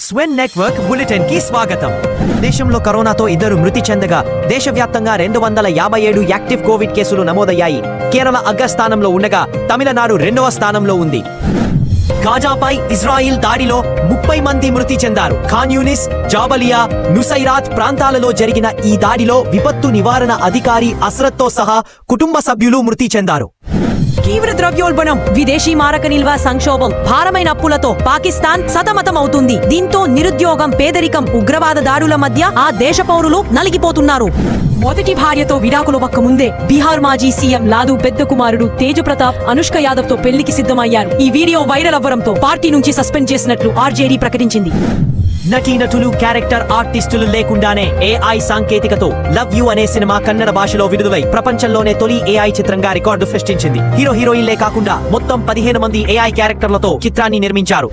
స్వెన్ network bulletin కి స్వాగతం. దేశంలో కరోనాతో 2 మృతి చెందగా దేశవ్యాప్తంగా 257 యాక్టివ్ కోవిడ్ కేసులు నమోదయ్యాయి. కేరళ అగ్రస్థానంలో ఉండగా తమిళనాడు 2వ స్థానంలో ఉంది. గాజాపై ఇజ్రాయిల్ దాడిలో 30 మంది మృతి చెందారు. ఖాన్ యూనిస్, జాబలియా, నుసైరాత్ ప్రాంతాలలో జరిగిన ఈ దాడిలో విపత్తు నివారణ అధికారి అస్రత్తో సహా కుటుంబ సభ్యులు మృతి చెందారు. తీవ్ర ద్రవ్యోల్బణం, విదేశీ మారక నిల్వ సంక్షోభం, భారమైన అప్పులతో పాకిస్తాన్ సతమతమవుతుంది. దీంతో నిరుద్యోగం, పేదరికం, ఉగ్రవాద దాడుల మధ్య ఆ దేశ పౌరులు నలిగిపోతున్నారు. మొదటి భార్యతో విడాకులు ఒక్క ముందే బీహార్ మాజీ సీఎం లాలూ పెద్ద కుమారుడు తేజ్ ప్రతాప్ అనుష్క యాదవ్ తో పెళ్లికి సిద్ధమయ్యారు. ఈ వీడియో వైరల్ అవ్వడంతో పార్టీ నుంచి సస్పెండ్ చేసినట్లు ఆర్జేడీ ప్రకటించింది. నటీనటులు, క్యారెక్టర్ ఆర్టిస్టులు లేకుండానే ఏఐ సాంకేతికతో లవ్ యూ అనే సినిమా కన్నడ భాషలో విడుదలై ప్రపంచంలోనే తొలి ఏఐ చిత్రంగా రికార్డు సృష్టించింది. హీరోయిన్లే కాకుండా మొత్తం 15 మంది ఏఐ క్యారెక్టర్లతో చిత్రాన్ని నిర్మించారు.